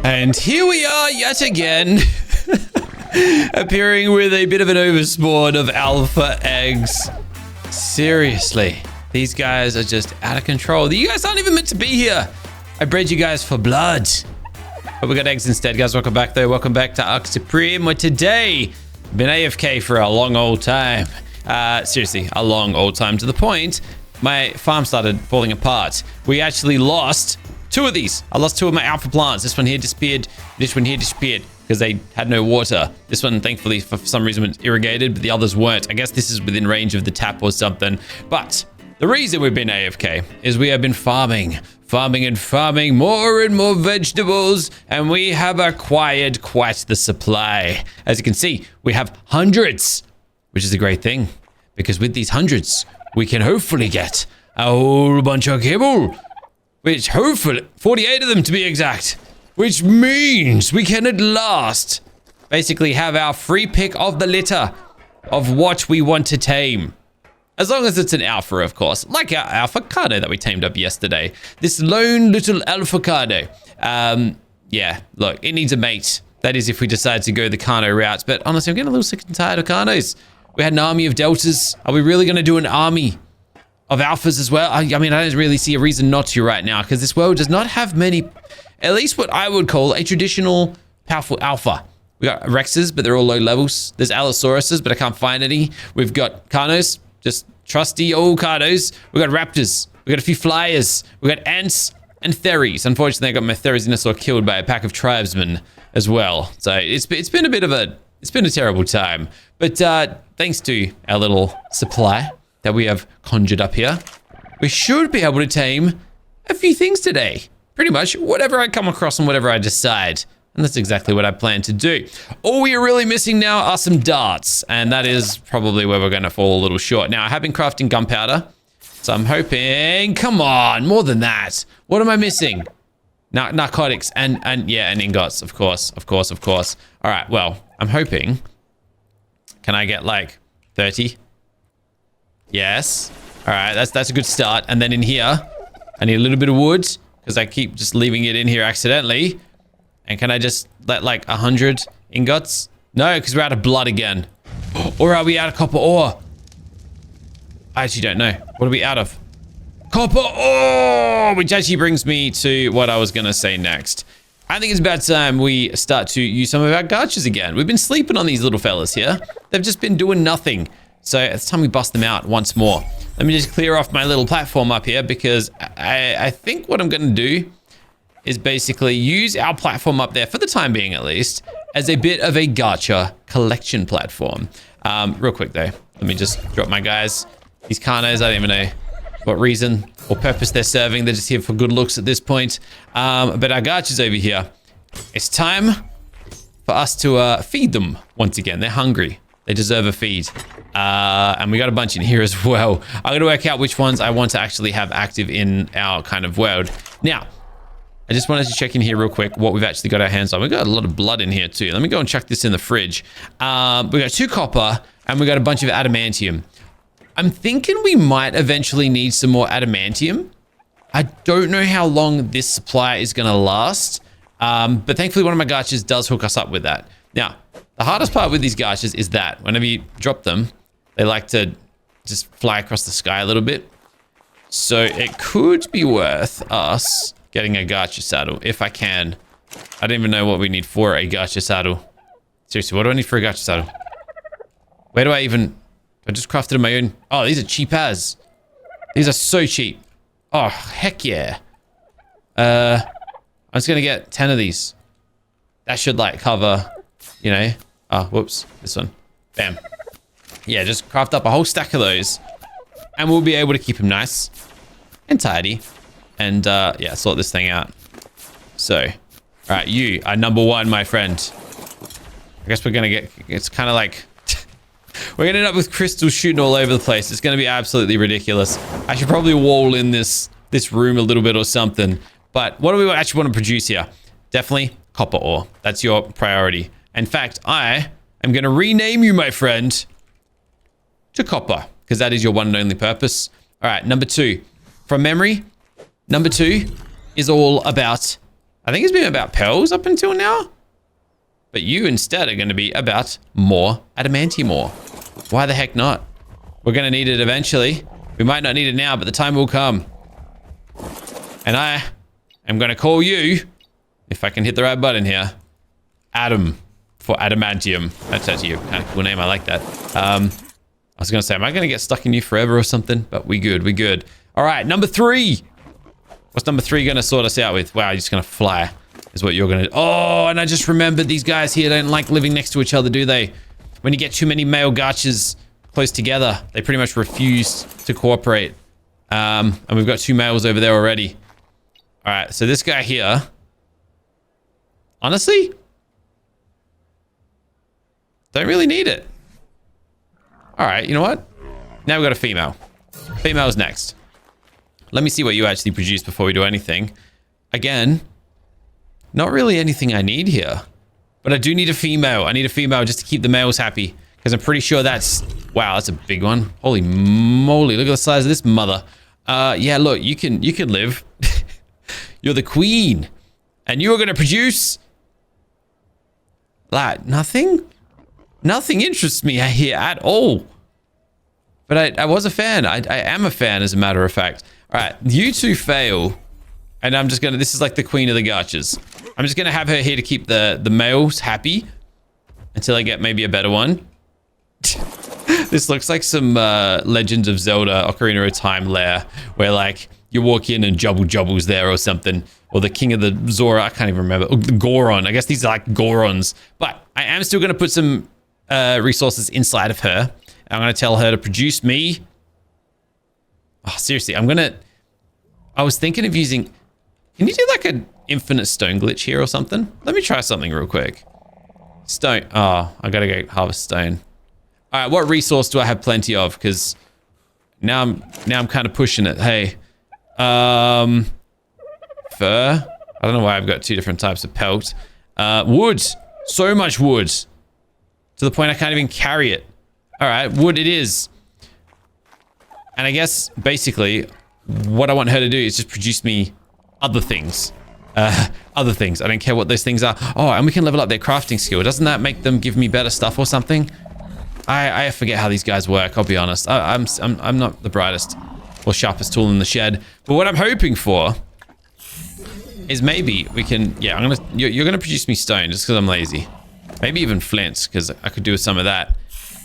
And here we are yet again, appearing with a bit of an overspawn of alpha eggs. Seriously, these guys are just out of control. You guys aren't even meant to be here. I bred you guys for blood. But we got eggs instead, guys. Welcome back, though. Welcome back to Arc Supreme, where today, been AFK for a long old time. Seriously, a long old time, to the point my farm started falling apart. We actually lost two of these. I lost two of my alpha plants. This one here disappeared. This one here disappeared because they had no water. This one, thankfully, for some reason was irrigated, but the others weren't. I guess this is within range of the tap or something. But the reason we've been AFK is we have been farming more and more vegetables, and we have acquired quite the supply. As you can see, we have hundreds, which is a great thing, because with these hundreds, we can hopefully get a whole bunch of kibble, which hopefully, 48 of them to be exact, which means we can at last basically have our free pick of the litter of what we want to tame. As long as it's an alpha, of course, like our avocado that we tamed up yesterday. This lone little avocado. Yeah, look, it needs a mate. That is if we decide to go the Carno route. But honestly, I'm getting a little sick and tired of Carnos. We had an army of deltas. Are we really going to do an army of alphas as well? I mean, I don't really see a reason not to right now, because this world does not have many, at least what I would call a traditional powerful alpha. We got Rexes, but they're all low levels. There's Allosauruses, but I can't find any. We've got Carnos, just trusty old Carnos. We got Raptors. We got a few Flyers. We got Ants and Theris. Unfortunately, I got my therizino killed by a pack of tribesmen as well. So it's been a bit of a, it's been a terrible time. But thanks to our little supply that we have conjured up here, we should be able to tame a few things today. Pretty much whatever I come across and whatever I decide. And that's exactly what I plan to do. All we are really missing now are some darts. And that is probably where we're going to fall a little short. Now, I have been crafting gunpowder. So I'm hoping, come on, more than that. What am I missing? Narcotics and ingots, of course. All right, well, I'm hoping. Can I get like 30? Yes. All right, that's a good start. And then in here, I need a little bit of wood because I keep just leaving it in here accidentally. And can I just let like 100 ingots? No, because we're out of blood again. Or are we out of copper ore? I actually don't know. What are we out of? Copper ore! Which actually brings me to what I was going to say next. I think it's about time we start to use some of our gachas again. We've been sleeping on these little fellas here. They've just been doing nothing. So it's time we bust them out once more. Let me just clear off my little platform up here, because I think what I'm going to do is basically use our platform up there, for the time being at least, as a bit of a gacha collection platform. Real quick though, let me just drop my guys. These Carnos, I don't even know what reason or purpose they're serving. They're just here for good looks at this point. But our gachas over here, it's time for us to feed them once again. They're hungry. They deserve a feed. And we got a bunch in here as well. I'm going to work out which ones I want to actually have active in our kind of world. Now, I just wanted to check in here real quick what we've actually got our hands on. We've got a lot of blood in here too. Let me go and chuck this in the fridge. We got 2 copper and we got a bunch of adamantium. I'm thinking we might eventually need some more adamantium. I don't know how long this supply is going to last. But thankfully one of my gachas does hook us up with that. Now, the hardest part with these gachas is that whenever you drop them, they like to just fly across the sky a little bit. So it could be worth us getting a gacha saddle, if I can. I don't even know what we need for a gacha saddle. Seriously, what do I need for a gacha saddle? Where do I even... I just crafted on my own. Oh, these are cheap as. These are so cheap. Oh, heck yeah. I'm just gonna get 10 of these. That should like cover, you know. Oh, whoops. This one. Bam. Yeah, just craft up a whole stack of those. And we'll be able to keep them nice and tidy. And yeah, sort this thing out. So, all right, you are number 1, my friend. I guess we're gonna get, it's kind of like, we're gonna end up with crystals shooting all over the place. It's gonna be absolutely ridiculous. I should probably wall in this room a little bit or something. But what do we actually want to produce here? Definitely copper ore. That's your priority. In fact, I am gonna rename you, my friend, to copper, because that is your one and only purpose. All right, number 2. From memory, number 2 is all about I think it's been about pearls up until now. But you instead are going to be about more adamantium ore. Why the heck not? We're going to need it eventually. We might not need it now, but the time will come. And I am going to call you, if I can hit the right button here, Adam for adamantium. That's actually a kind of cool name. I like that. I was going to say, am I going to get stuck in you forever or something? But we good. We good. All right, number 3. What's number 3 going to sort us out with? Wow, you're just going to fly is what you're going to do. Oh, and I just remembered these guys here don't like living next to each other, do they? When you get too many male gachas close together, they pretty much refuse to cooperate. And we've got 2 males over there already. All right, so this guy here, honestly, don't really need it. All right, you know what? Now we've got a female. Female's next. Let me see what you actually produce before we do anything. Again, not really anything I need here. But I do need a female. I need a female just to keep the males happy. Because I'm pretty sure that's... Wow, that's a big one. Holy moly, look at the size of this mother. Yeah, look, you can live. You're the queen. And you are going to produce... Like, nothing? Nothing interests me here at all. But I was a fan. I am a fan, as a matter of fact. All right, you 2 fail. And I'm just going to... This is like the queen of the gachas. I'm just going to have her here to keep the males happy. Until I get maybe a better one. This looks like some Legend of Zelda Ocarina of Time lair. Where like, you walk in and Jubble's there or something. Or the king of the Zora, I can't even remember. Oh, the Goron. I guess these are like Gorons. But I am still going to put some resources inside of her. I'm going to tell her to produce me. Oh, seriously, I was thinking of using... Can you do like an infinite stone glitch here or something? Let me try something real quick. Stone. Oh, I got to go harvest stone. All right, what resource do I have plenty of? Because now I'm kind of pushing it. Hey. Fur. I don't know why I've got 2 different types of pelt. Wood. So much wood. To the point I can't even carry it. All right, wood it is. And I guess, basically, what I want her to do is just produce me other things. Other things. I don't care what those things are. Oh, and we can level up their crafting skill. Doesn't that make them give me better stuff or something? I forget how these guys work, I'll be honest. I'm not the brightest or sharpest tool in the shed. But what I'm hoping for is maybe we can... Yeah, you're going to produce me stone just because I'm lazy. Maybe even flint, because I could do with some of that.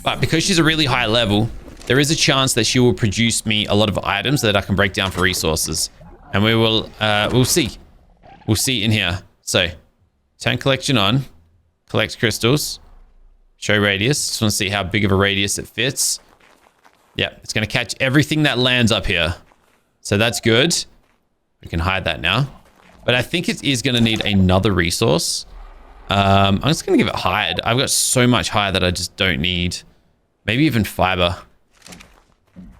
But because she's a really high level, there is a chance that she will produce me a lot of items that I can break down for resources. And we will, we'll see. We'll see in here. So, turn collection on. Collect crystals. Show radius. Just want to see how big of a radius it fits. Yeah, it's going to catch everything that lands up here. So that's good. We can hide that now. But I think it is going to need another resource. I'm just going to give it hide. I've got so much hide that I just don't need. Maybe even fiber.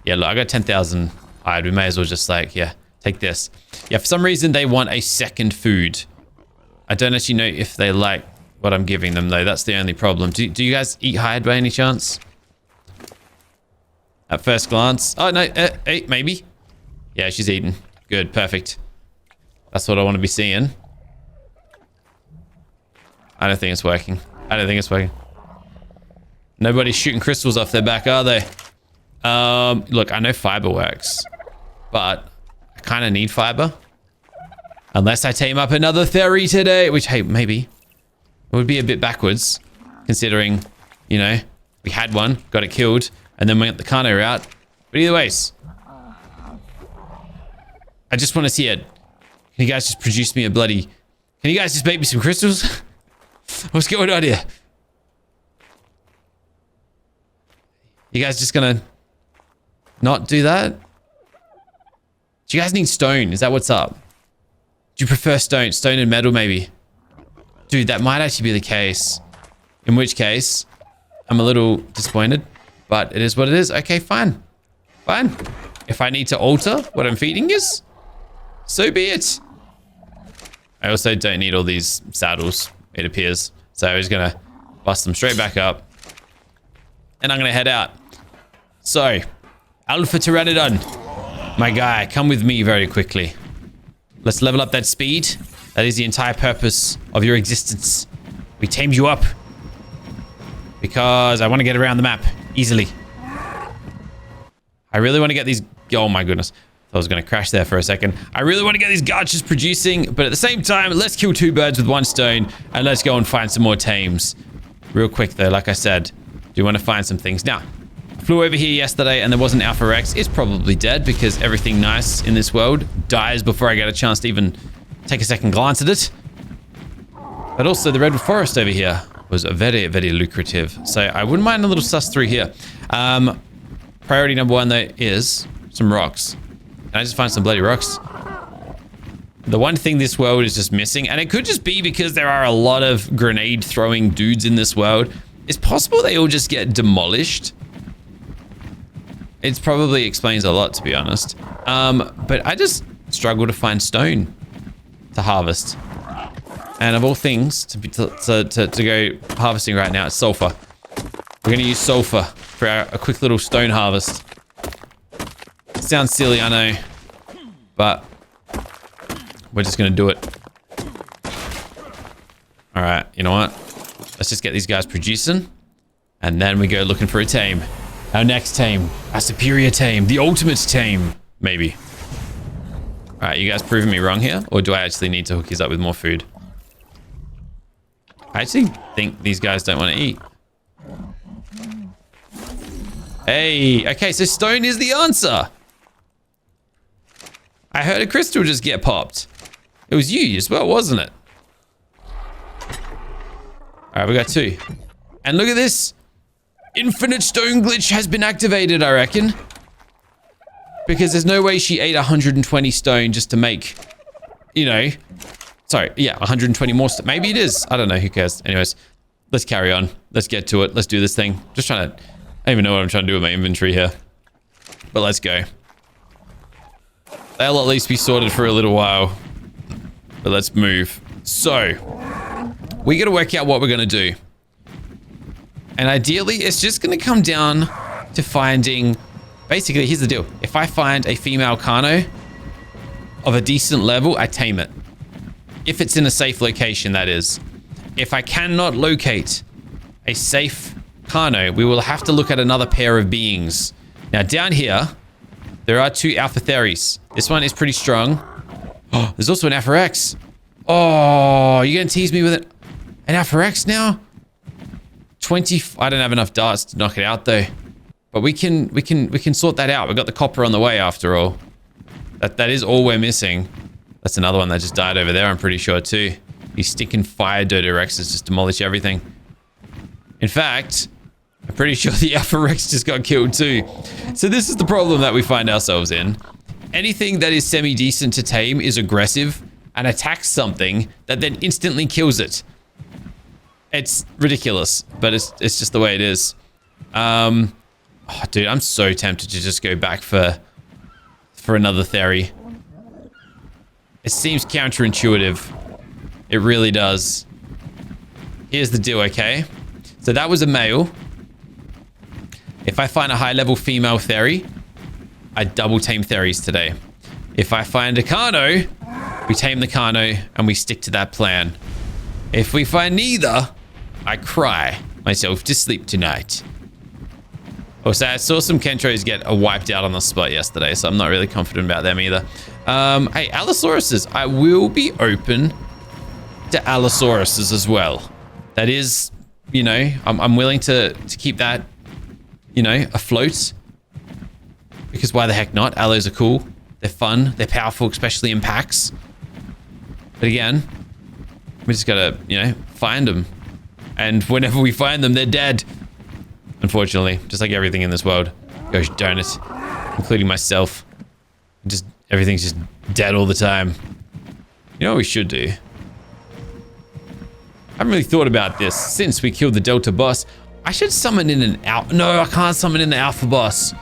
Yeah, look, I got 10,000 hide. We may as well just like, yeah, take this. Yeah, for some reason they want a second food. I don't actually know if they like what I'm giving them though. That's the only problem. Do you guys eat hide by any chance? At first glance. Oh, no, hey, maybe. Yeah, she's eating. Good, perfect. That's what I want to be seeing. I don't think it's working. I don't think it's working. Nobody's shooting crystals off their back, are they? Look, I know fiber works, but I kind of need fiber. Unless I tame up another theory today, which, hey, maybe. It would be a bit backwards, considering, you know, we had one, got it killed, and then we got the Kano route. But either ways, I just want to see it. Can you guys just produce me a bloody... Can you guys just make me some crystals? What's going on here? You guys just gonna not do that? Do you guys need stone? Is that what's up? Do you prefer stone? Stone and metal, maybe? Dude, that might actually be the case. In which case, I'm a little disappointed. But it is what it is. Okay, fine. Fine. If I need to alter what I'm feeding you, so be it. I also don't need all these saddles, it appears. So I'm just going to bust them straight back up. And I'm going to head out. So, Alpha Pteranodon. My guy, come with me very quickly. Let's level up that speed. That is the entire purpose of your existence. We tamed you up because I want to get around the map easily. I really want to get these... Oh my goodness. I was going to crash there for a second. I really want to get these garches producing, but at the same time, let's kill 2 birds with 1 stone, and let's go and find some more tames. Real quick though, like I said, do want to find some things. Now, I flew over here yesterday and there was an Alpha Rex. It's probably dead because everything nice in this world dies before I get a chance to even take a second glance at it. But also the redwood forest over here was very, very lucrative. So I wouldn't mind a little sus through here. Priority number 1 though is some rocks. Can I just find some bloody rocks? The one thing this world is just missing, and it could just be because there are a lot of grenade throwing dudes in this world. It's possible they all just get demolished. It probably explains a lot, to be honest. But I just struggle to find stone to harvest. And of all things to go harvesting right now, it's sulfur. We're going to use sulfur for a quick little stone harvest. Sounds silly, I know, but we're just going to do it. All right, you know what? Let's just get these guys producing, and then we go looking for a tame. Our next tame, our superior tame, the ultimate tame, maybe. All right, you guys proving me wrong here, or do I actually need to hook these up with more food? I actually think these guys don't want to eat. Hey, okay, so stone is the answer. I heard a crystal just get popped. It was you as well, wasn't it? All right, we got 2. And look at this. Infinite stone glitch has been activated, I reckon. Because there's no way she ate 120 stone just to make, you know... Sorry, yeah, 120 more stone. Maybe it is. I don't know, who cares? Anyways, let's carry on. Let's get to it. Let's do this thing. Just trying to... I don't even know what I'm trying to do with my inventory here. But let's go. They'll at least be sorted for a little while. But let's move. So, we got to work out what we're going to do. And ideally, it's just going to come down to finding... Basically, here's the deal. If I find a female Carno of a decent level, I tame it. If it's in a safe location, that is. If I cannot locate a safe Carno, we will have to look at another pair of beings. Now, down here, there are 2 Alpha Theris. This one is pretty strong. Oh, there's also an Alpha Rex. Oh, you're going to tease me with an Alpha Rex now? 20... I don't have enough darts to knock it out, though. But we can sort that out. We've got the copper on the way, after all. That is all we're missing. That's another one that just died over there, I'm pretty sure, too. These stinking fire Dodo Rexes just demolish everything. In fact... I'm pretty sure the Alpha Rex just got killed too. So this is the problem that we find ourselves in. Anything that is semi-decent to tame is aggressive and attacks something that then instantly kills it. It's ridiculous, but it's just the way it is. Oh, dude, I'm so tempted to just go back for another theory. It seems counterintuitive. It really does. Here's the deal, okay? So that was a male. If I find a high-level female Theri, I double tame Theris today. If I find a Carno, we tame the Carno and we stick to that plan. If we find neither, I cry myself to sleep tonight. Also, I saw some Kentros get wiped out on the spot yesterday, so I'm not really confident about them either. Hey, Allosauruses. I will be open to Allosauruses as well. That is, you know, I'm willing to keep that, you know, afloat. Because why the heck not? Allos are cool. They're fun. They're powerful, especially in packs. But again, we just gotta, you know, find them. And whenever we find them, they're dead. Unfortunately, just like everything in this world. Gosh darn it. Including myself. Just, everything's just dead all the time. You know what we should do? I haven't really thought about this since we killed the Delta boss. I should summon in an alpha. No, I can't summon in the alpha boss.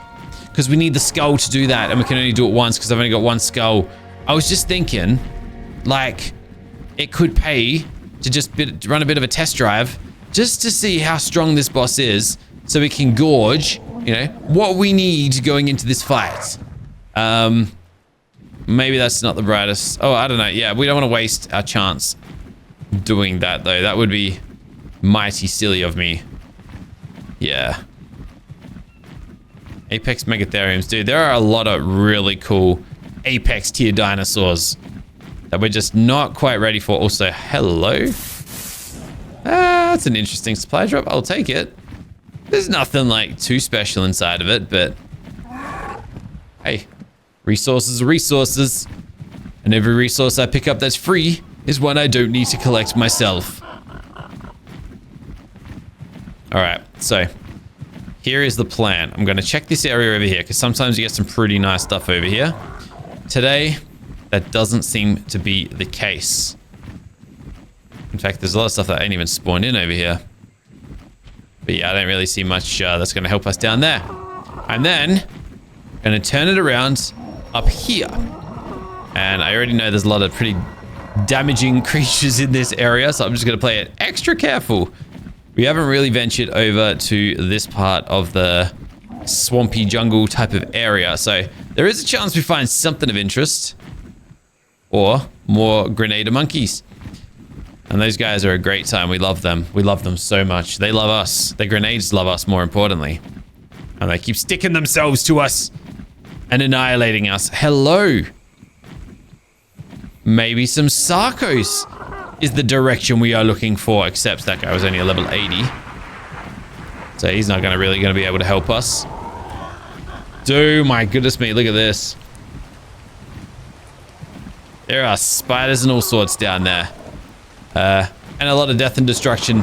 Because we need the skull to do that. And we can only do it once because I've only got one skull. I was just thinking, like, it could pay to just run a bit of a test drive just to see how strong this boss is so we can gauge, you know, what we need going into this fight. Maybe that's not the brightest. Oh, I don't know. Yeah, we don't want to waste our chance doing that, though. That would be mighty silly of me. Yeah. Apex Megatheriums. Dude, there are a lot of really cool Apex tier dinosaurs that we're just not quite ready for. Also, hello. That's an interesting supply drop. I'll take it. There's nothing like too special inside of it, but hey, resources are resources. And every resource I pick up that's free is one I don't need to collect myself. All right, so here is the plan. I'm going to check this area over here because sometimes you get some pretty nice stuff over here. Today, that doesn't seem to be the case. In fact, there's a lot of stuff that ain't even spawned in over here. But yeah, I don't really see much that's going to help us down there. And then, going to turn it around up here. And I already know there's a lot of pretty damaging creatures in this area, so I'm just going to play it extra careful. We haven't really ventured over to this part of the swampy jungle type of area, so there is a chance we find something of interest. Or more grenade monkeys. And those guys are a great time. We love them. We love them so much. They love us. The grenades love us, more importantly. And they keep sticking themselves to us and annihilating us. Hello. Maybe some Sarcos is the direction we are looking for, except that guy was only a level 80. So he's not really going to be able to help us. Dude, my goodness me, look at this. There are spiders and all sorts down there. And a lot of death and destruction,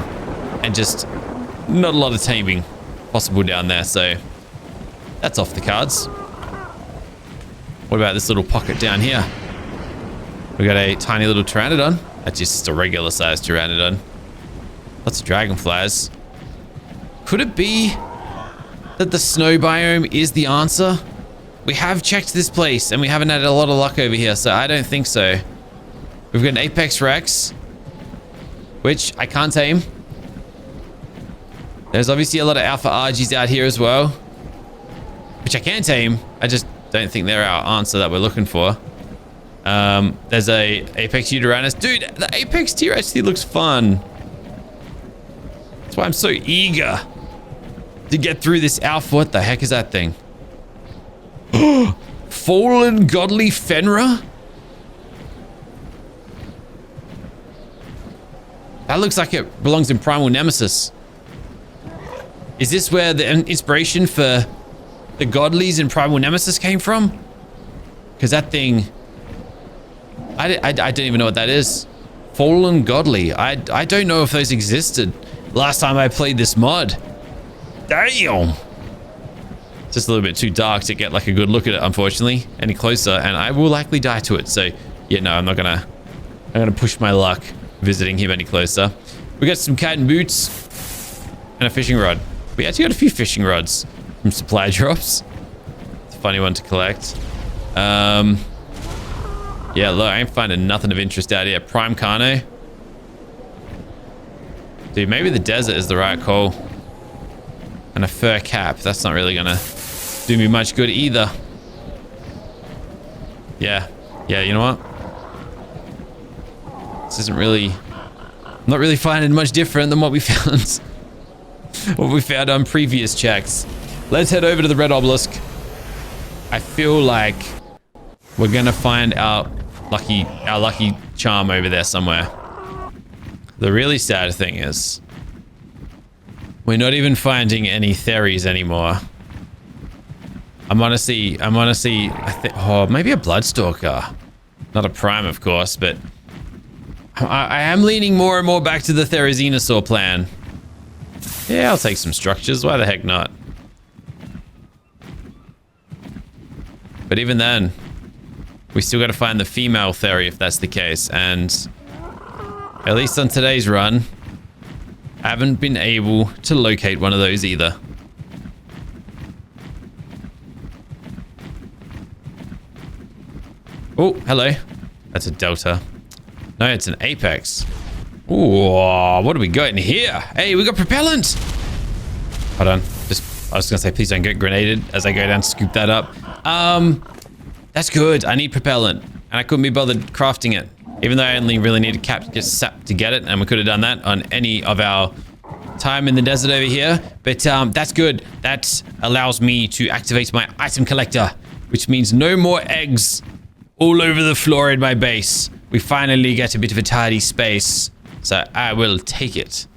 and just not a lot of taming possible down there, so that's off the cards. What about this little pocket down here? We got a tiny little pteranodon. That's just a regular sized pteranodon. Lots of dragonflies. Could it be that the snow biome is the answer? We have checked this place and we haven't had a lot of luck over here, so I don't think so. We've got an Apex Rex, which I can't tame. There's obviously a lot of Alpha Argies out here as well, which I can tame. I just don't think they're our answer that we're looking for. There's a Apex Uteranus. Dude, the Apex tier actually looks fun. That's why I'm so eager to get through this alpha. What the heck is that thing? Fallen Godly Fenra? That looks like it belongs in Primal Nemesis. Is this where the inspiration for the Godlies in Primal Nemesis came from? Because that thing... I don't even know what that is. Fallen Godly. I don't know if those existed last time I played this mod. Damn. It's just a little bit too dark to get like a good look at it, unfortunately. Any closer, and I will likely die to it. So, yeah, no, I'm not gonna push my luck visiting him any closer. We got some cat and boots and a fishing rod. We actually got a few fishing rods from supply drops. It's a funny one to collect. Yeah, look, I ain't finding nothing of interest out here. Prime Carno. Dude, maybe the desert is the right call. And a fur cap. That's not really gonna do me much good either. Yeah, you know what? This isn't really... I'm not really finding much different than what we found. What we found on previous checks. Let's head over to the Red Obelisk. I feel like we're gonna find our lucky charm over there somewhere. The really sad thing is we're not even finding any theris anymore. I'm gonna see, oh, maybe a Bloodstalker. Not a prime, of course, but I am leaning more and more back to the therizino plan. Yeah, I'll take some structures. Why the heck not? But even then, we still got to find the female Theri if that's the case. And at least on today's run, I haven't been able to locate one of those either. Oh, hello. That's a Delta. No, it's an Apex. Ooh, what do we got in here? Hey, we got propellant. Hold on. I was gonna say, please don't get grenaded as I go down to scoop that up. That's good. I need propellant. And I couldn't be bothered crafting it. Even though I only really needed just sap to get it. And we could have done that on any of our time in the desert over here. But that's good. That allows me to activate my item collector. Which means no more eggs all over the floor in my base. We finally get a bit of a tidy space. So I will take it.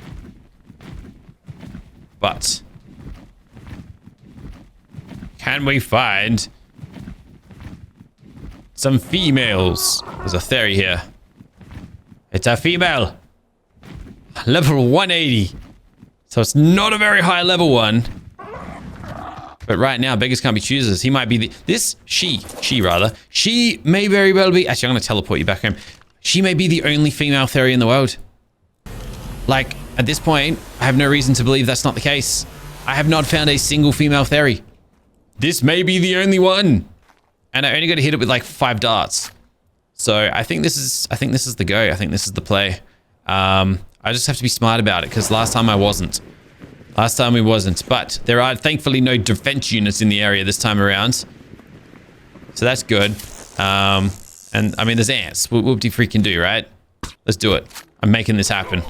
But can we find some females? There's a theory here. It's a female. Level 180. So it's not a very high level one. But right now, beggars can't be choosers. He might be she may very well be, actually I'm going to teleport you back home. She may be the only female theory in the world. Like, at this point, I have no reason to believe that's not the case. I have not found a single female theory. This may be the only one. And I only got to hit it with like 5 darts. So I think this is the go. I think this is the play. I just have to be smart about it because last time I wasn't. Last time we wasn't, but there are thankfully no defense units in the area this time around. So that's good. And I mean, there's ants. Whoop-de-freaking do, right? Let's do it. I'm making this happen.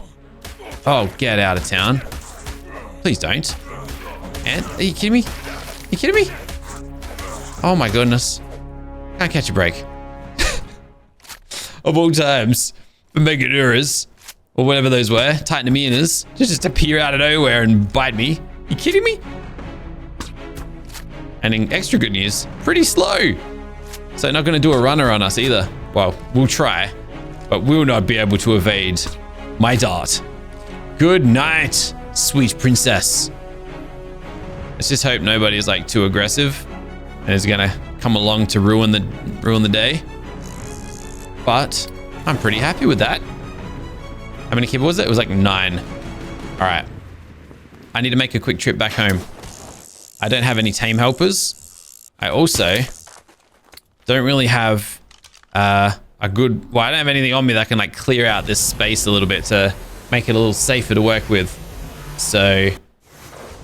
Oh, get out of town. Please don't. Ant, are you kidding me? Are you kidding me? Oh my goodness. Can't catch a break. Of all times, for Megaduras. Or whatever those were, Titaniumas, just appear out of nowhere and bite me. You kidding me? And in extra good news, pretty slow. So not gonna do a runner on us either. Well, we'll try, but we'll not be able to evade my dart. Good night, sweet princess. Let's just hope nobody is like too aggressive and is gonna come along to ruin the day. But I'm pretty happy with that. How many kibble was it? It was like 9. All right. I need to make a quick trip back home. I don't have any tame helpers. I also don't really have a good... Well, I don't have anything on me that can like clear out this space a little bit to make it a little safer to work with. So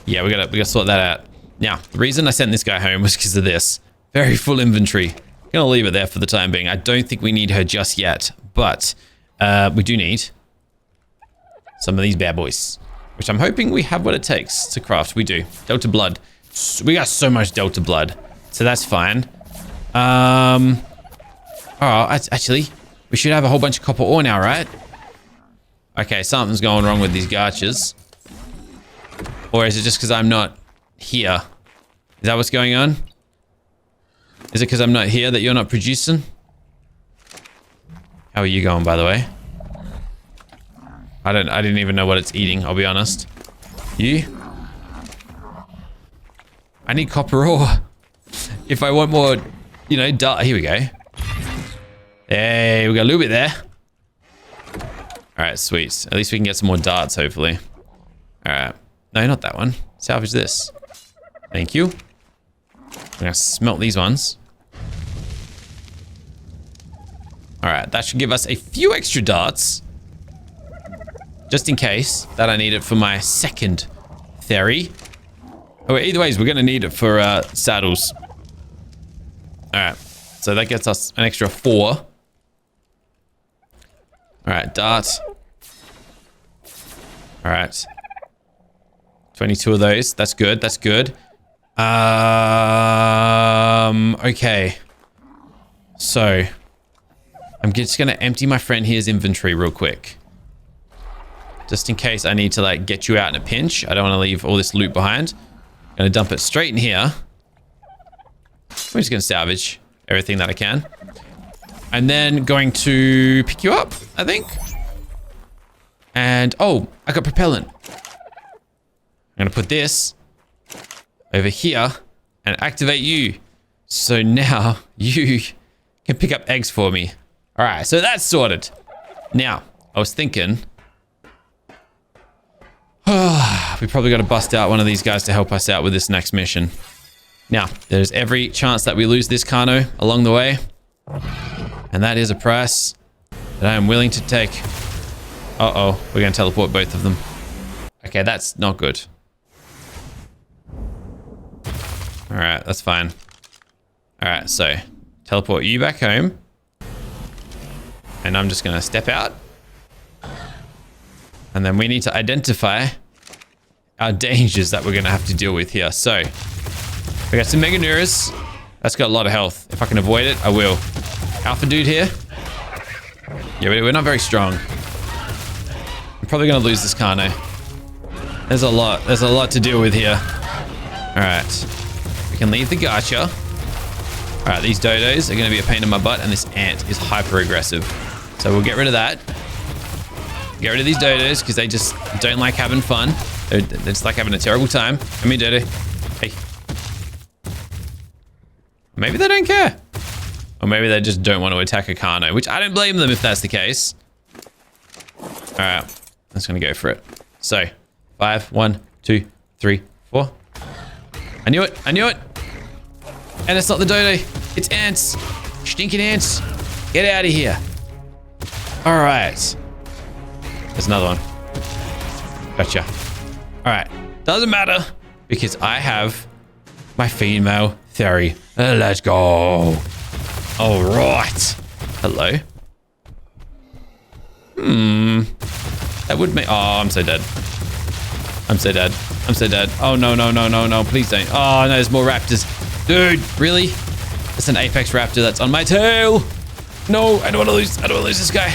yeah, we gotta sort that out. Now, the reason I sent this guy home was because of this. Very full inventory. I'm gonna leave it there for the time being. I don't think we need her just yet, but we do need some of these bad boys, which I'm hoping we have what it takes to craft. We do. Delta blood. We got so much Delta blood, so that's fine. Oh, actually, we should have a whole bunch of copper ore now, right? Okay, something's going wrong with these gachas. Or is it just because I'm not here? Is that what's going on? Is it because I'm not here that you're not producing? How are you going, by the way? I didn't even know what it's eating, I'll be honest. You? I need copper ore. If I want more, you know, here we go. Hey, we got a little bit there. All right, sweet. At least we can get some more darts, hopefully. All right. No, not that one. Salvage this. Thank you. I'm gonna smelt these ones. All right, that should give us a few extra darts. Just in case that I need it for my second theory. Oh, either ways, we're gonna need it for saddles. All right, so that gets us an extra 4. All right, dart. All right. 22 of those. That's good. That's good. Okay. So I'm just gonna empty my friend here's inventory real quick. Just in case I need to like get you out in a pinch. I don't want to leave all this loot behind. I'm gonna dump it straight in here. I'm just gonna salvage everything that I can. And then going to pick you up, I think. And oh, I got propellant. I'm gonna put this over here and activate you. So now you can pick up eggs for me. All right, so that's sorted. Now, I was thinking, we probably got to bust out one of these guys to help us out with this next mission. Now, there's every chance that we lose this Kano along the way. And that is a price that I am willing to take. Uh-oh, we're going to teleport both of them. Okay, that's not good. All right, that's fine. All right, so Teleport you back home. And I'm just going to step out. And then we need to identify our dangers that we're going to have to deal with here. So, we got some Meganuras. That's got a lot of health. If I can avoid it, I will. Alpha dude here. Yeah, we're not very strong. I'm probably going to lose this Carno. There's a lot. There's a lot to deal with here. All right. We can leave the Gacha. All right, these dodos are going to be a pain in my butt, and this ant is hyper aggressive. So we'll get rid of that. Get rid of these dodos because they just don't like having fun. They just like having a terrible time. Come here, dodo. Hey. Maybe they don't care. Or maybe they just don't want to attack a Carno, which I don't blame them if that's the case. All right, I'm just going to go for it. So, 5, 1, 2, 3, 4. I knew it. I knew it. And it's not the dodo. It's ants. Stinking ants. Get out of here. All right. There's another one. Gotcha. All right. Doesn't matter because I have my female theory. Let's go. All right. Hello. That would make... Oh, I'm so dead. I'm so dead. I'm so dead. Oh, no, no, no, no, no. Please don't. Oh, no, there's more raptors. Dude, really? It's an apex raptor that's on my tail. No, I don't want to lose. I don't want to lose this guy.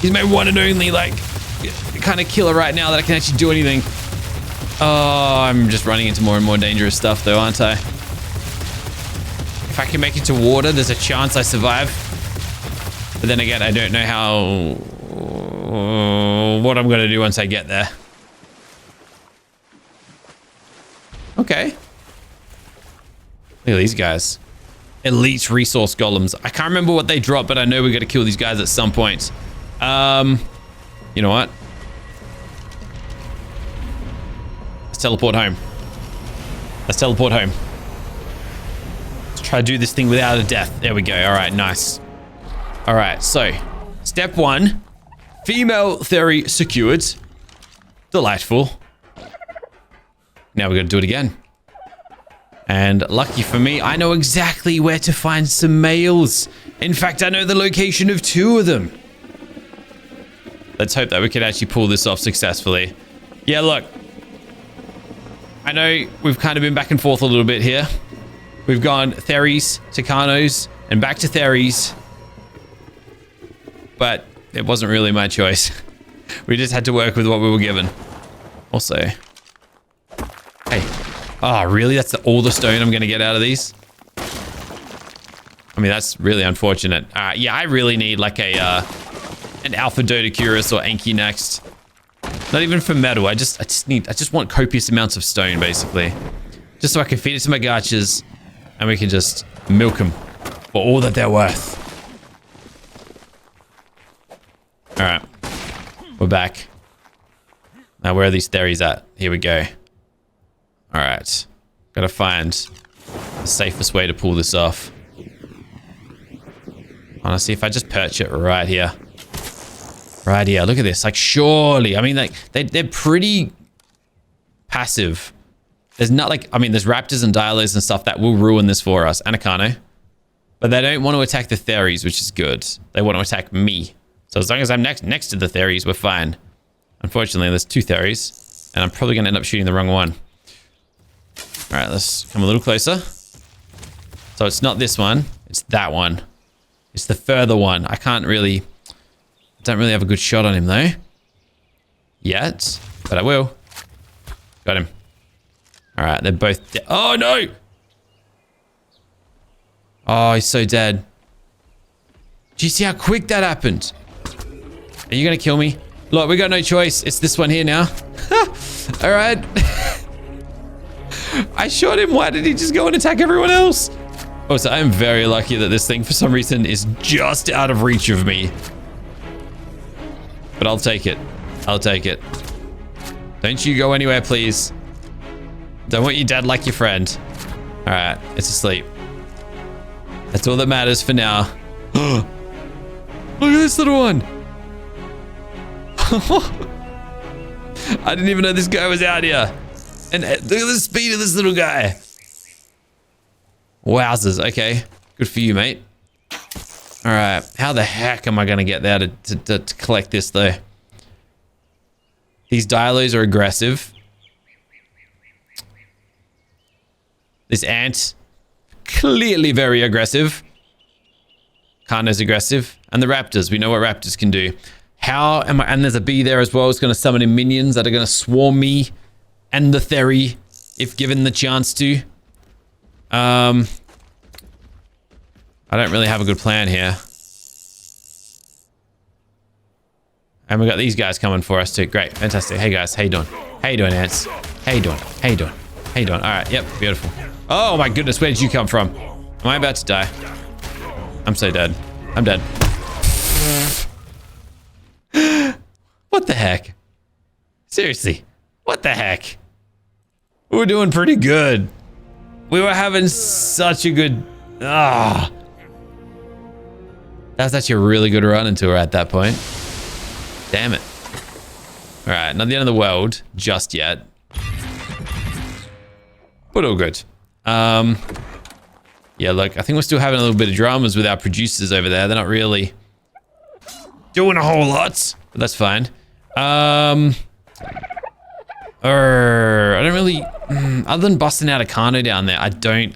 He's my one and only, like, kind of killer right now that I can actually do anything. Oh, I'm just running into more and more dangerous stuff, though, aren't I? If I can make it to water, there's a chance I survive. But then again, I don't know how... what I'm going to do once I get there. Okay. Look at these guys. Elite resource golems. I can't remember what they drop, but I know we got to kill these guys at some point. You know what? Let's teleport home. Let's teleport home. Let's try to do this thing without a death. There we go. All right, nice. All right, so step 1, female theory secured. Delightful. Now we got to do it again. And lucky for me, I know exactly where to find some males. In fact, I know the location of 2 of them. Let's hope that we can actually pull this off successfully. Yeah, look. I know we've kind of been back and forth a little bit here. We've gone Theris to Carnos and back to Theris. But it wasn't really my choice. We just had to work with what we were given. Also, hey. Oh, really? That's all the stone I'm going to get out of these? I mean, that's really unfortunate. Yeah, I really need like a an Alpha Dodocurus or Anki next. Not even for metal. I just want copious amounts of stone, basically. Just so I can feed it to my gachas and we can just milk them for all that they're worth. All right. We're back. Now, where are these theories at? Here we go. All right. Gotta find the safest way to pull this off. Honestly, if I just perch it right here. Right here. Look at this. Like, surely. I mean, like, they're pretty passive. There's not like... I mean, there's raptors and dialos and stuff that will ruin this for us. Anacano. But they don't want to attack the theories, which is good. They want to attack me. So as long as I'm next to the theories, we're fine. Unfortunately, there's 2 theories. And I'm probably going to end up shooting the wrong one. All right, let's come a little closer. So it's not this one. It's that one. It's the further one. I don't really have a good shot on him, though. Yet. But I will. Got him. All right, they're both dead. Oh, no! Oh, he's so dead. Do you see how quick that happened? Are you going to kill me? Look, we got no choice. It's this one here now. All right. I shot him. Why did he just go and attack everyone else? Oh, so I'm very lucky that this thing, for some reason, is just out of reach of me. But I'll take it. I'll take it. Don't you go anywhere, please. Don't want you dead like your friend. All right, it's asleep. That's all that matters for now. Look at this little one. I didn't even know this guy was out here. And look at the speed of this little guy. Wowzers. Okay. Good for you, mate. All right. How the heck am I going to get there to collect this, though? These dialos are aggressive. This ant, clearly very aggressive. Kana's aggressive. And the raptors. We know what raptors can do. How am I... And there's a bee there as well. It's going to summon in minions that are going to swarm me and the Theri if given the chance to. I don't really have a good plan here. And we got these guys coming for us too. Great. Fantastic. Hey guys. How you doing? How you doing, ants? How you doing? How you doing? How you doing? All right. Yep. Beautiful. Oh my goodness. Where did you come from? Am I about to die? I'm so dead. I'm dead. What the heck? Seriously. What the heck? We were doing pretty good. We were having such a good... Ah. That's actually a really good run until we're at that point. Damn it. All right, not the end of the world just yet. But all good. Yeah, look, I think we're still having a little bit of dramas with our producers over there. They're not really doing a whole lot, but that's fine. I don't really, other than busting out a Kano down there, I don't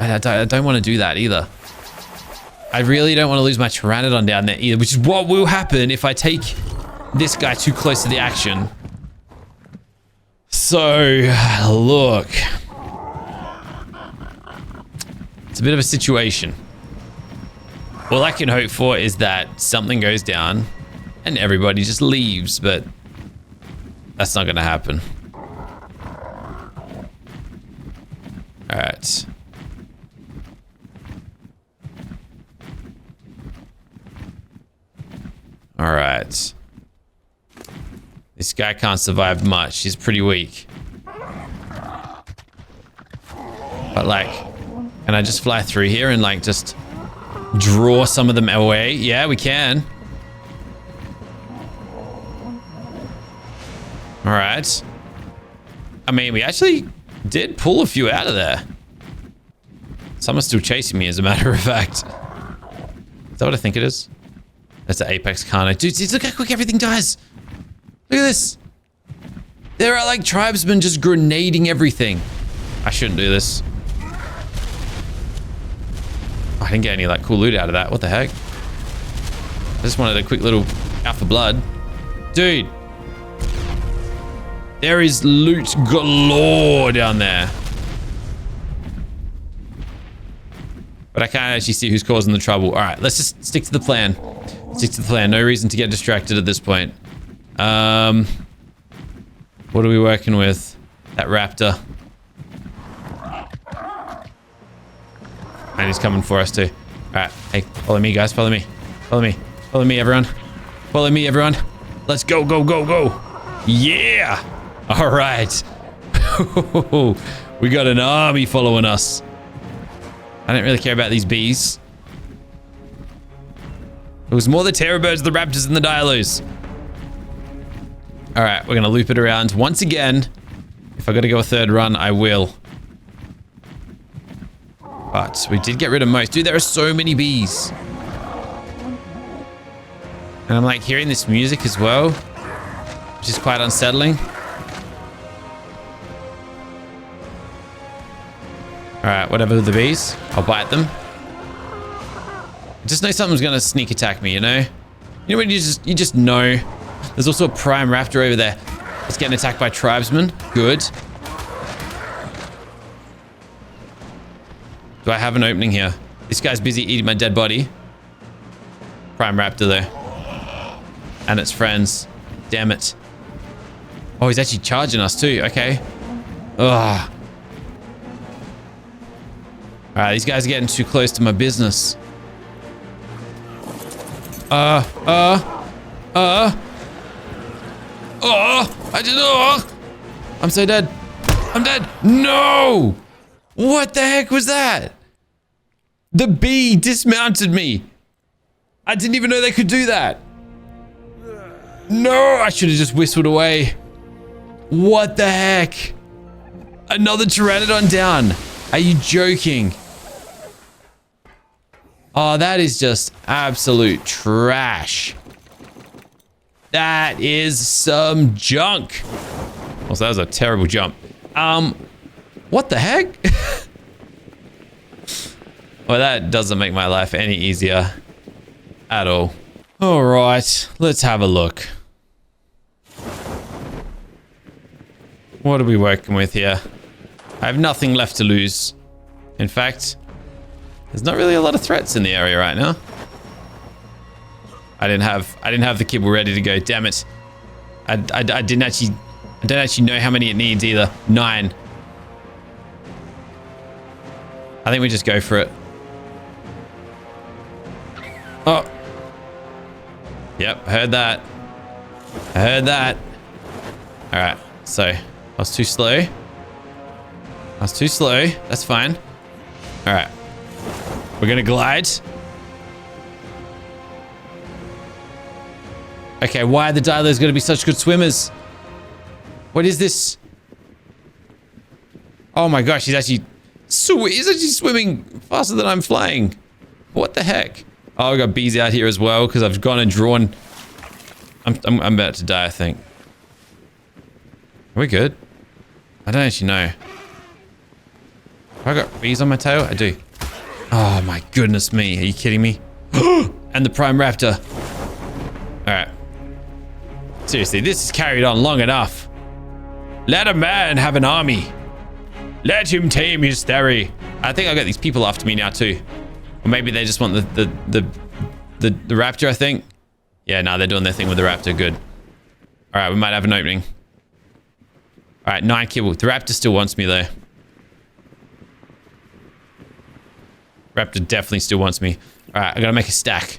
want to do that either. I really don't want to lose my Pteranodon down there either, which is what will happen if I take this guy too close to the action. So, look. It's a bit of a situation. All I can hope for is that something goes down and everybody just leaves, but that's not going to happen. All right. All right. This guy can't survive much. He's pretty weak. But like, can I just fly through here and like just draw some of them away? Yeah, we can. All right. I mean, we actually did pull a few out of there. Someone's still chasing me, as a matter of fact. Is that what I think it is? That's the Apex Kano. Dude, look how quick everything dies. Look at this. There are like tribesmen just grenading everything. I shouldn't do this. I didn't get any like cool loot out of that. What the heck? I just wanted a quick little alpha blood. Dude. There is loot galore down there. But I can't actually see who's causing the trouble. All right, let's just stick to the plan. Stick to the plan. No reason to get distracted at this point. What are we working with? That raptor. And he's coming for us too. All right, hey, follow me, guys. Follow me. Follow me. Follow me, everyone. Follow me, everyone. Let's go, go, go, go. Yeah. All right. We got an army following us. I don't really care about these bees. It was more the terror birds, the raptors, and the dialos. All right, we're gonna loop it around once again. If I gotta go a third run, I will. But we did get rid of most. Dude, there are so many bees. And I'm like hearing this music as well, which is quite unsettling. All right, whatever with the bees, I'll bite them. I just know something's gonna sneak attack me, you know? You know when you just know. There's also a prime raptor over there. It's getting attacked by tribesmen. Good. Do I have an opening here? This guy's busy eating my dead body. Prime raptor though. And its friends. Damn it. Oh, he's actually charging us too. Okay. Ugh. All right, these guys are getting too close to my business. I just, I'm so dead. I'm dead. No! What the heck was that? The bee dismounted me. I didn't even know they could do that. No, I should have just whistled away. What the heck? Another Pteranodon down. Are you joking? Oh, that is just absolute trash. That is some junk. Also, that was a terrible jump. What the heck? Well, that doesn't make my life any easier at all. All right, let's have a look. What are we working with here? I have nothing left to lose. In fact, there's not really a lot of threats in the area right now. I didn't have the kibble ready to go. Damn it! I don't actually know how many it needs either. 9. I think we just go for it. Oh. Yep, heard that. I heard that. All right, so I was too slow. That's fine. All right, we're gonna glide. Okay, why are the dialers gonna be such good swimmers? What is this? Oh my gosh, he's actually swimming faster than I'm flying. What the heck? Oh, I got bees out here as well because I've gone and drawn. I'm about to die, I think. Are we good? I don't actually know. Have I got bees on my tail? I do. Oh my goodness me. Are you kidding me? And the prime raptor. All right. Seriously, this has carried on long enough. Let a man have an army. Let him tame his theory. I think I got these people after me now too. Or maybe they just want the raptor, I think. Yeah, no, they're doing their thing with the raptor. Good. All right, we might have an opening. All right, 9 kibble. The raptor still wants me though. Raptor definitely still wants me. All right, I gotta make a stack.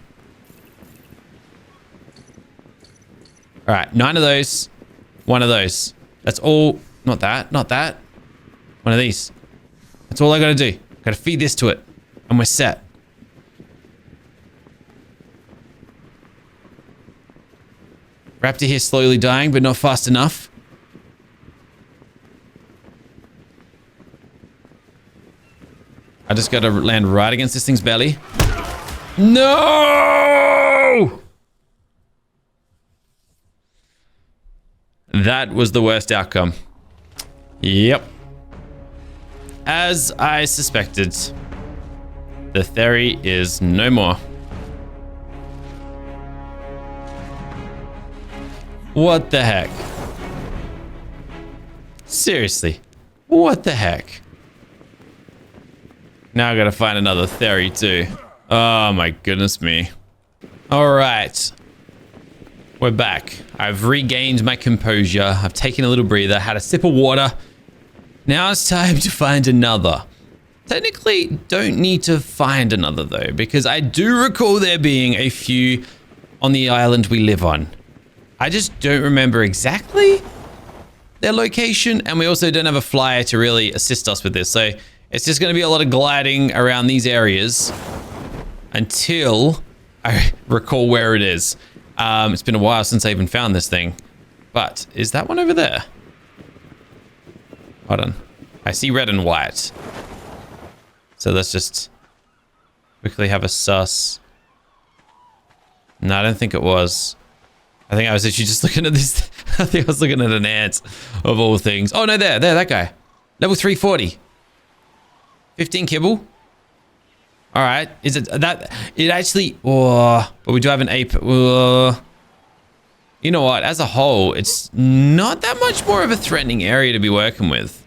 All right, 9 of those. 1 of those. That's all. Not that. Not that. 1 of these. That's all I gotta do. Gotta feed this to it. And we're set. Raptor here slowly dying, but not fast enough. I just gotta land right against this thing's belly. No! That was the worst outcome. Yep. As I suspected, the theory is no more. What the heck? Seriously, what the heck? Now I gotta find another theory too. Oh my goodness me. All right. We're back. I've regained my composure. I've taken a little breather, had a sip of water. Now it's time to find another. Technically, don't need to find another though, because I do recall there being a few on the island we live on. I just don't remember exactly their location, and we also don't have a flyer to really assist us with this. So it's just going to be a lot of gliding around these areas until I recall where it is. It's been a while since I even found this thing. But is that one over there? Hold on. I see red and white. So let's just quickly have a sus. No, I don't think it was. I think I was actually just looking at this. I think I was looking at an ant of all things. Oh no, there, that guy. Level 340. 15 kibble. All right. Is it that? It actually. Oh, but we do have an ape. You know what? As a whole, it's not that much more of a threatening area to be working with.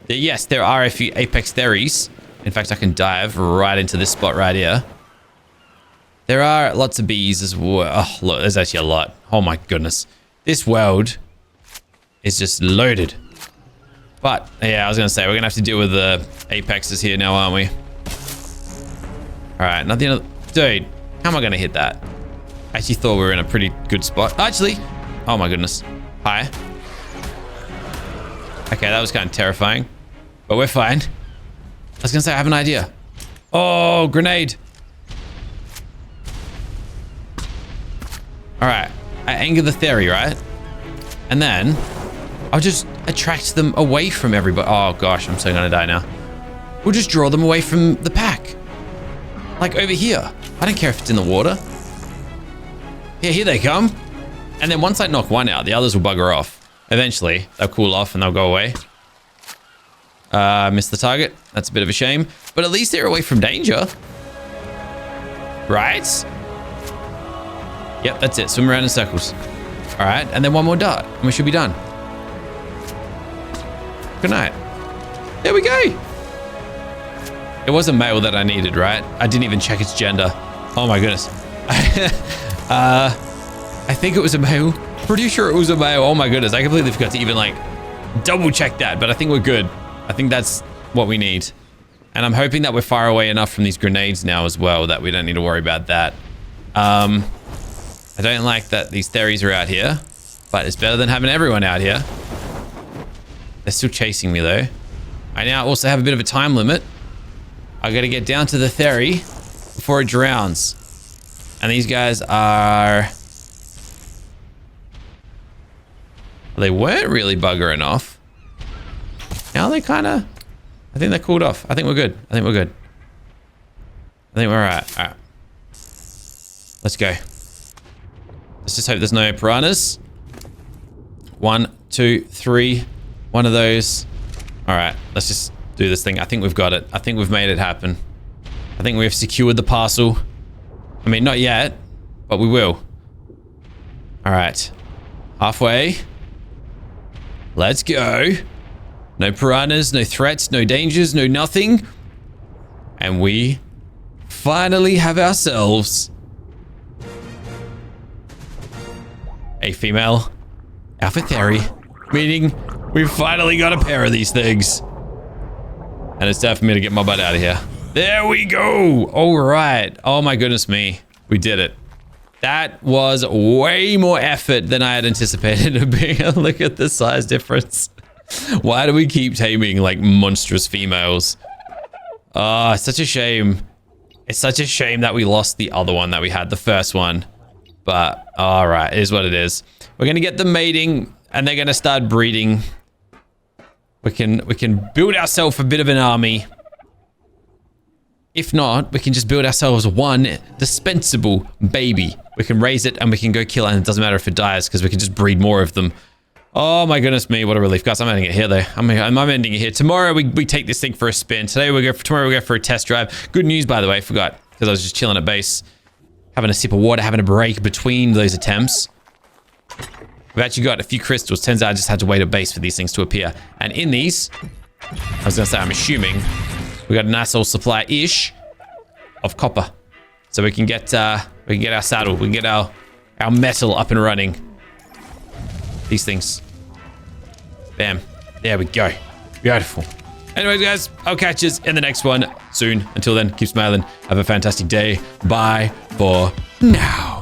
Yes, there are a few apex theories. In fact, I can dive right into this spot right here. There are lots of bees as well. Oh, look, there's actually a lot. Oh my goodness. This world is just loaded. But, yeah, I was going to say, we're going to have to deal with the apexes here now, aren't we? Alright, nothing. Dude, how am I going to hit that? I actually thought we were in a pretty good spot. Actually, oh my goodness. Hi. Okay, that was kind of terrifying. But we're fine. I was going to say, I have an idea. Oh, grenade. Alright, I anger the theory, right? And then I'll just attract them away from everybody. Oh gosh, I'm so gonna die now. We'll just draw them away from the pack. Like over here. I don't care if it's in the water. Yeah, here they come. And then once I knock one out, the others will bugger off. Eventually, they'll cool off and they'll go away. Missed the target. That's a bit of a shame. But at least they're away from danger. Right? Yep, that's it. Swim around in circles. All right, and then one more dart, and we should be done. Good night. There we go. It was a male that I needed, right? I didn't even check its gender. Oh my goodness. I think it was a male. Pretty sure it was a male. Oh my goodness. I completely forgot to even like double check that, but I think we're good. I think that's what we need. And I'm hoping that we're far away enough from these grenades now as well that we don't need to worry about that. I don't like that these theris are out here, but it's better than having everyone out here. They're still chasing me though. I now also have a bit of a time limit. I gotta get down to the theory before it drowns. And these guys are... They weren't really buggering off. Now they kind of... I think they're cooled off. I think we're good. I think we're good. I think we're alright. Alright. Let's go. Let's just hope there's no piranhas. 1, 2, 3. One of those. Alright, let's just do this thing. I think we've got it. I think we've made it happen. I think we've secured the parcel. I mean, not yet, but we will. Alright. Halfway. Let's go. No piranhas, no threats, no dangers, no nothing. And we finally have ourselves a female alpha theri, meaning we've finally got a pair of these things. And it's time for me to get my butt out of here. There we go. All right. Oh my goodness me. We did it. That was way more effort than I had anticipated it being. Look at the size difference. Why do we keep taming like monstrous females? Oh, it's such a shame. It's such a shame that we lost the other one that we had, the first one. But all right, it is what it is. We're gonna get them mating, and they're gonna start breeding. We can build ourselves a bit of an army. If not, we can just build ourselves one dispensable baby. We can raise it and we can go kill it, and it doesn't matter if it dies because we can just breed more of them. Oh my goodness me, what a relief. Guys, I'm ending it here though. I'm ending it here. Tomorrow we take this thing for a spin. Tomorrow we go for a test drive. Good news, by the way, I forgot, because I was just chilling at base, having a sip of water, having a break between those attempts. We've actually got a few crystals. Turns out I just had to wait at base for these things to appear. And in these, I was gonna say, I'm assuming, we got a nice old supply-ish of copper. So we can get our saddle, we can get our metal up and running. These things. Bam. There we go. Beautiful. Anyways, guys, I'll catch you in the next one soon. Until then, keep smiling. Have a fantastic day. Bye for now.